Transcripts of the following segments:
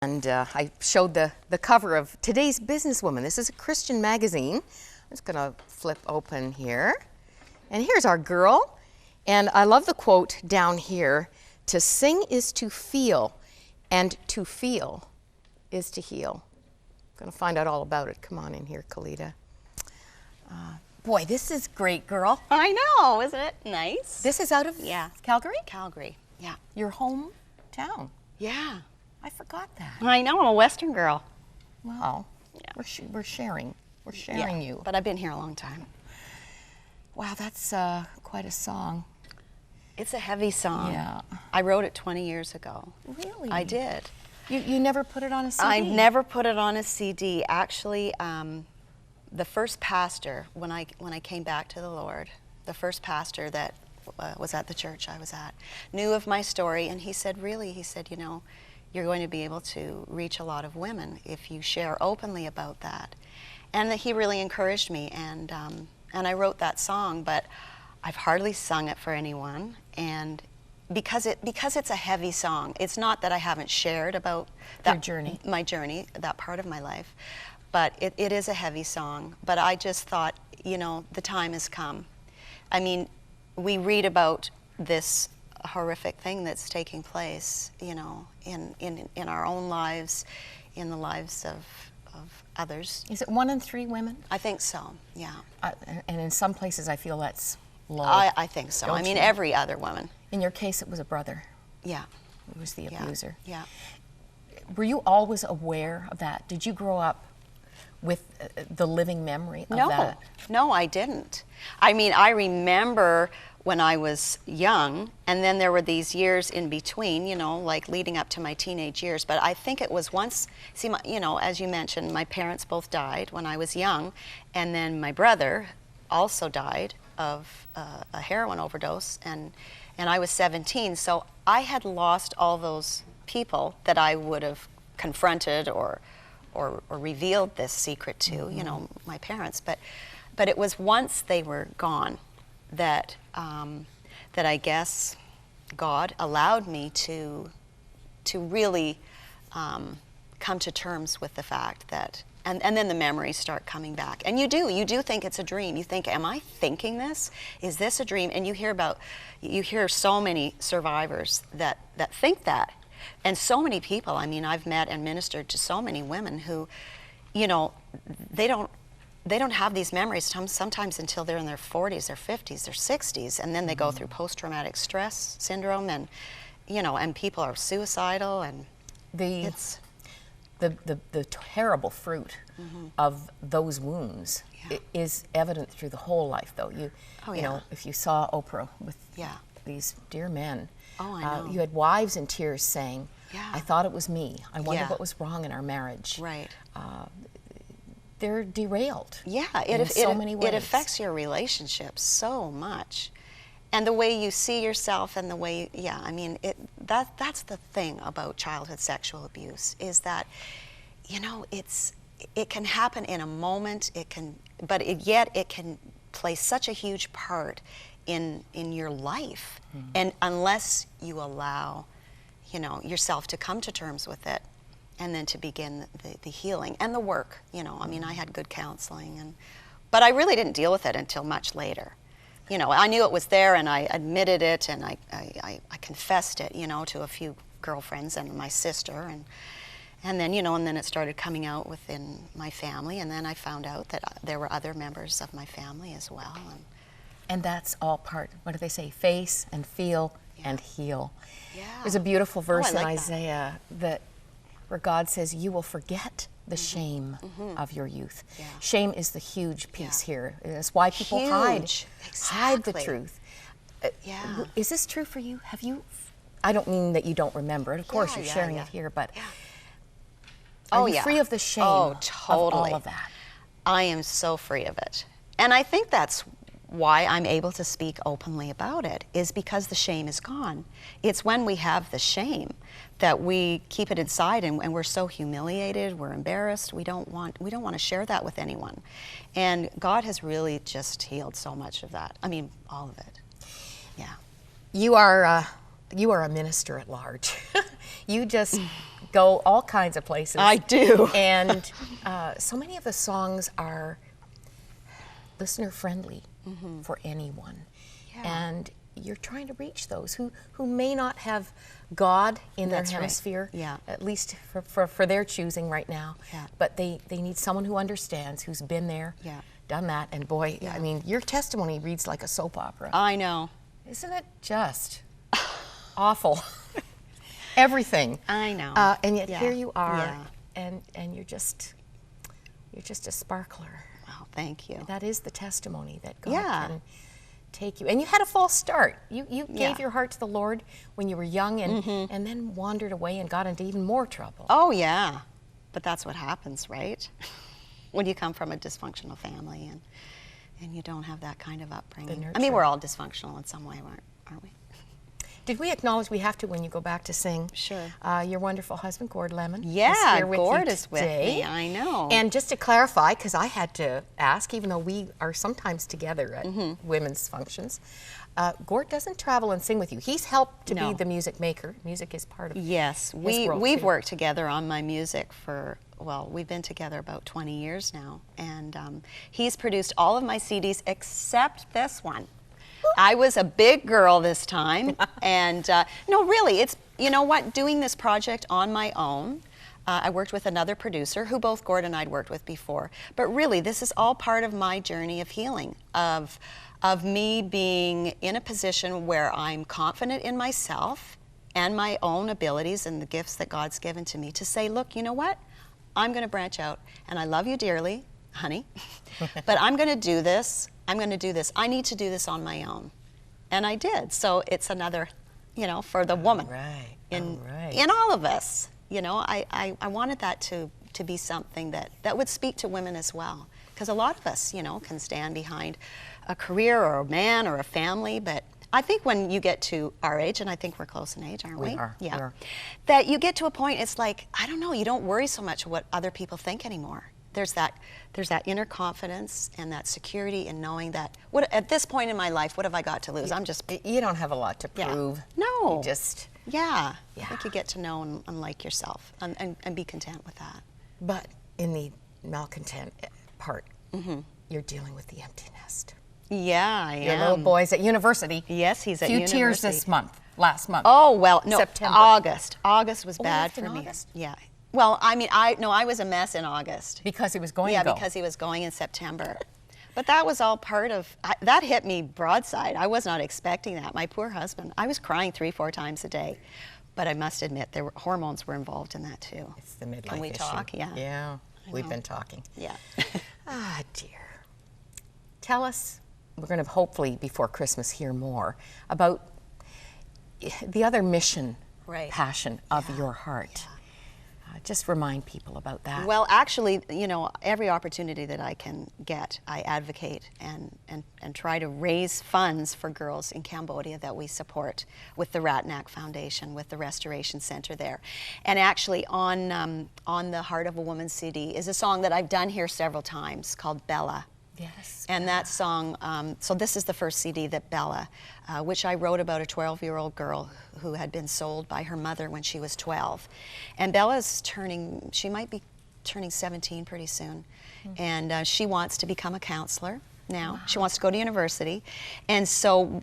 And I showed the cover of today's Businesswoman. This is a Christian magazine. I'm just going to flip open here. And here's our girl. And I love the quote down here, "To sing is to feel, and to feel is to heal." I'm going to find out all about it. Come on in here, Kelita. Boy, this is great, girl. I know, isn't it nice? This is out of Calgary? Calgary, yeah. Your hometown? Yeah. I forgot that. I know, I'm a Western girl. Wow. Yeah. We're sharing. We're sharing you. But I've been here a long time. Wow, that's quite a song. It's a heavy song. Yeah. I wrote it 20 years ago. Really? I did. You never put it on a CD? I never put it on a CD. Actually, the first pastor, when I came back to the Lord, the first pastor that was at the church I was at, knew of my story, and he said, really, he said, you know, you're going to be able to reach a lot of women if you share openly about that. And he really encouraged me, and I wrote that song, but I've hardly sung it for anyone, and because it's a heavy song. It's not that I haven't shared about that journey, my journey, that part of my life, but it is a heavy song. But I just thought, you know, the time has come. I mean, we read about this horrific thing that's taking place, you know, in our own lives, in the lives of others. Is it 1 in 3 women? I think so, yeah. And in some places I feel that's low. I think so. Don't I mean, you? every other woman. In your case, it was a brother. Yeah. Who was the abuser. Yeah. Were you always aware of that? Did you grow up with the living memory of that? No, I didn't. I mean, I remember when I was young, and then there were these years in between, you know, like leading up to my teenage years. But I think it was once, see, you know, as you mentioned, my parents both died when I was young, and then my brother also died of a heroin overdose, and I was 17, so I had lost all those people that I would have confronted or revealed this secret to, you know, my parents. But it was once they were gone that that I guess God allowed me to really come to terms with the fact that, and then the memories start coming back. And you do think it's a dream. You think, am I thinking this? Is this a dream? And you hear so many survivors that think that. And so many people, I mean, I've met and ministered to so many women who, you know, they don't have these memories sometimes until they're in their 40s, their 50s, their 60s, and then they go through post-traumatic stress syndrome, and, you know, and people are suicidal, and it's the terrible fruit of those wounds is evident through the whole life, though. You know, if you saw Oprah with these dear men, I know. you had wives in tears saying, "I thought it was me. I wonder what was wrong in our marriage." Right. They're derailed. Yeah, in so many ways. It affects your relationships so much, and the way you see yourself, and the way, I mean, that's the thing about childhood sexual abuse, is that, you know, it can happen in a moment. But yet it can play such a huge part in your life, and unless you allow, you know, yourself to come to terms with it, and then to begin the healing and the work, you know. I mean, I had good counseling, but I really didn't deal with it until much later. You know, I knew it was there, and I admitted it, and I confessed it, you know, to a few girlfriends and my sister, and then, you know, and then it started coming out within my family, and then I found out that there were other members of my family as well. And that's all part, what do they say, face and feel and heal. Yeah. There's a beautiful verse I in like Isaiah where God says, "You will forget the shame of your youth." Yeah. Shame is the huge piece here. It's why people hide the truth. Is this true for you? Have you, I don't mean that you don't remember it. Of course, you're sharing it here, but are you free of the shame of all of that? I am so free of it. And I think that's why I'm able to speak openly about it, is because the shame is gone. It's when we have the shame that we keep it inside, and we're so humiliated, we're embarrassed, we don't want to share that with anyone. And God has really just healed so much of that. I mean, all of it. Yeah. You are a minister at large. You just go all kinds of places. I do. And so many of the songs are listener friendly for anyone. Yeah. And you're trying to reach those who may not have God in their hemisphere, at least for their choosing right now. Yeah. But they need someone who understands, who's been there, done that. And boy, I mean, your testimony reads like a soap opera. I know. Isn't it just awful? Everything. I know. And yet here you are, and you're just a sparkler. Wow, thank you. That is the testimony that God can take you. And you had a false start. You gave your heart to the Lord when you were young, and then wandered away and got into even more trouble. Oh yeah, but that's what happens, right? When you come from a dysfunctional family and you don't have that kind of upbringing. I mean, we're all dysfunctional in some way, aren't we? Did we acknowledge, we have to when you go back to sing? Sure. Your wonderful husband, Gord Lemon. Yeah, Gord is with me, I know. And just to clarify, because I had to ask, even though we are sometimes together at women's functions, Gord doesn't travel and sing with you. He's helped to be the music maker. Music is part of his world we've too. worked together on my music for, well, we've been together about 20 years now. And he's produced all of my CDs except this one. I was a big girl this time, and no, really, it's, you know what, doing this project on my own, I worked with another producer who both Gord and I'd worked with before, but really, this is all part of my journey of healing, of me being in a position where I'm confident in myself and my own abilities and the gifts that God's given to me to say, look, you know what, I'm going to branch out, and I love you dearly, honey, but I'm going to do this. I'm going to do this. I need to do this on my own. And I did. So it's another, you know, for the woman. In all of us. You know, I wanted that to be something that would speak to women as well. Because a lot of us, you know, can stand behind a career or a man or a family. But I think when you get to our age, and I think we're close in age, aren't we? We are. Yeah. We are. That you get to a point, it's like, I don't know, you don't worry so much what other people think anymore. There's that inner confidence and that security in knowing that at this point in my life, what have I got to lose? You don't have a lot to prove. No. You just I think you get to know and like yourself and be content with that. But in the malcontent part, you're dealing with the empty nest. Yeah, I am. Your little boy's at university. Yes, he's at university. Few tears this month, last month. Oh well, no, September. August. August was bad for me. August? Yeah. Well, I mean, I was a mess in August. Because he was going to go. Yeah, because he was going in September. But that was all part of, that hit me broadside. I was not expecting that. My poor husband, I was crying 3-4 times a day. But I must admit, hormones were involved in that too. It's the midlife issue. Can we talk? Yeah. Yeah, we've been talking. Yeah. Ah, dear. Tell us, we're going to hopefully before Christmas hear more about the other mission, passion of your heart. Yeah. Just remind people about that. Well, actually, you know, every opportunity that I can get, I advocate and try to raise funds for girls in Cambodia that we support with the Ratnack Foundation, with the Restoration Center there. And actually, on the Heart of a Woman CD is a song that I've done here several times called Bella. Yes. And that song, so this is the first CD that Bella, which I wrote about a 12-year-old girl who had been sold by her mother when she was 12. And Bella's she might be turning 17 pretty soon. And she wants to become a counselor now. Wow. She wants to go to university. And so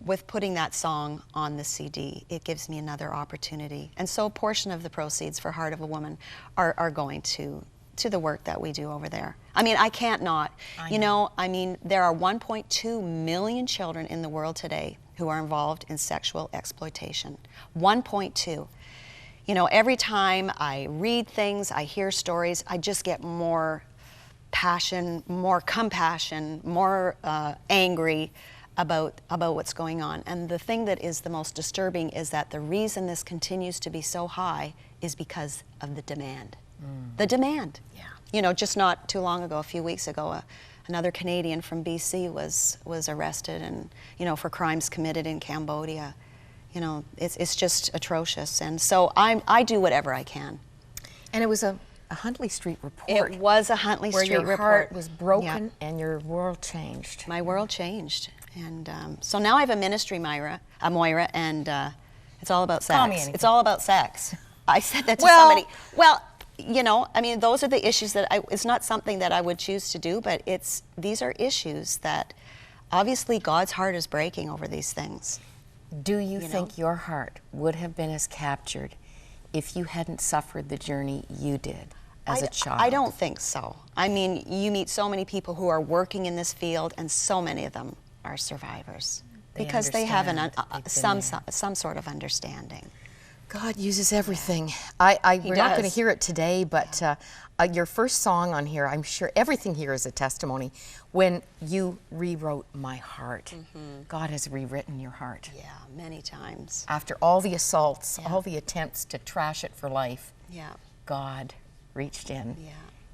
with putting that song on the CD, it gives me another opportunity. And so a portion of the proceeds for Heart of a Woman are going to the work that we do over there. I mean, I can't not. You know, I mean, there are 1.2 million children in the world today who are involved in sexual exploitation. 1.2. You know, every time I read things, I hear stories, I just get more passion, more compassion, more angry about what's going on. And the thing that is the most disturbing is that the reason this continues to be so high is because of the demand. The demand. Yeah. You know, just not too long ago, a few weeks ago, another Canadian from BC was arrested, and you know, for crimes committed in Cambodia. You know, it's just atrocious, and so I do whatever I can. And it was a Huntley Street report. It was a Huntley Street report. Where your heart was broken and your world changed. My world changed, and so now I have a ministry, Moira, and it's all about sex. It's all about sex. I said that to Well- somebody. Well, you know, I mean, those are the issues that it's not something that I would choose to do, but these are issues that obviously God's heart is breaking over these things. Do you think your heart would have been as captured if you hadn't suffered the journey you did as a child? I don't think so. I mean, you meet so many people who are working in this field, and so many of them are survivors because they have some sort of understanding. God uses everything. We're not going to does. hear it today, but your first song on here, I'm sure everything here is a testimony. When you rewrote My Heart, God has rewritten your heart. Yeah, many times. After all the assaults, all the attempts to trash it for life, Yeah. God reached in Yeah.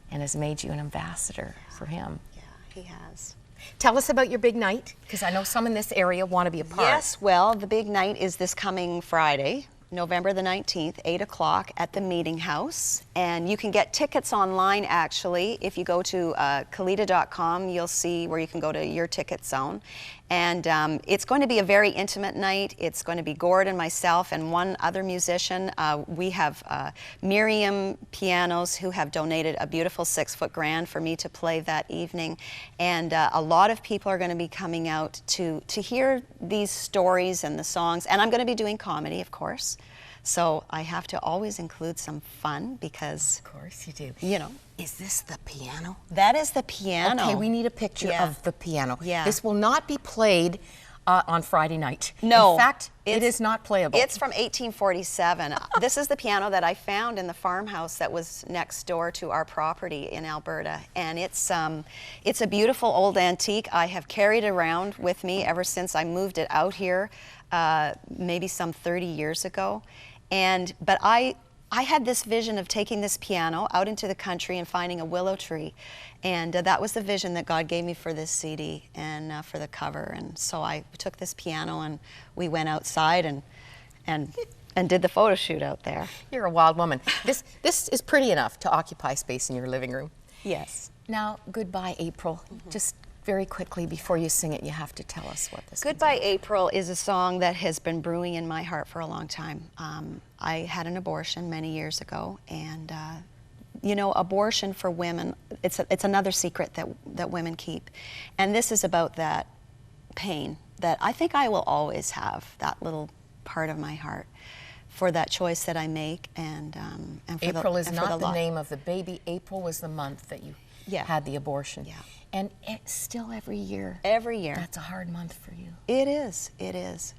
and has made you an ambassador for Him. Yeah, He has. Tell us about your big night, because I know some in this area want to be a part. Yes, well, the big night is this coming Friday, November the 19th, 8 o'clock at the Meeting House. And you can get tickets online, actually. If you go to Kelita.com, you'll see where you can go to your ticket zone. And it's going to be a very intimate night. It's going to be Gord and myself and one other musician. We have Miriam Pianos, who have donated a beautiful 6-foot grand for me to play that evening. And a lot of people are going to be coming out to hear these stories and the songs. And I'm going to be doing comedy, of course. So I have to always include some fun because... Of course you do. You know. Is this the piano? That is the piano. Okay, we need a picture of the piano. Yeah. This will not be played on Friday night. No. In fact, it is not playable. It's from 1847. This is the piano that I found in the farmhouse that was next door to our property in Alberta. And it's a beautiful old antique. I have carried it around with me ever since I moved it out here, maybe some 30 years ago. But I had this vision of taking this piano out into the country and finding a willow tree. And that was the vision that God gave me for this CD and for the cover. And so I took this piano and we went outside and did the photo shoot out there. You're a wild woman. This is pretty enough to occupy space in your living room. Yes. Now, Goodbye April. Just very quickly before you sing it, you have to tell us what this is. Goodbye April is a song that has been brewing in my heart for a long time. I had an abortion many years ago, and you know, abortion for women, it's another secret that women keep. And this is about that pain that I think I will always have, that little part of my heart, for that choice that I make and for April is and not for the name of the baby. April was the month that you had the abortion. Yeah. And it's still every year. Every year. That's a hard month for you. It is. It is.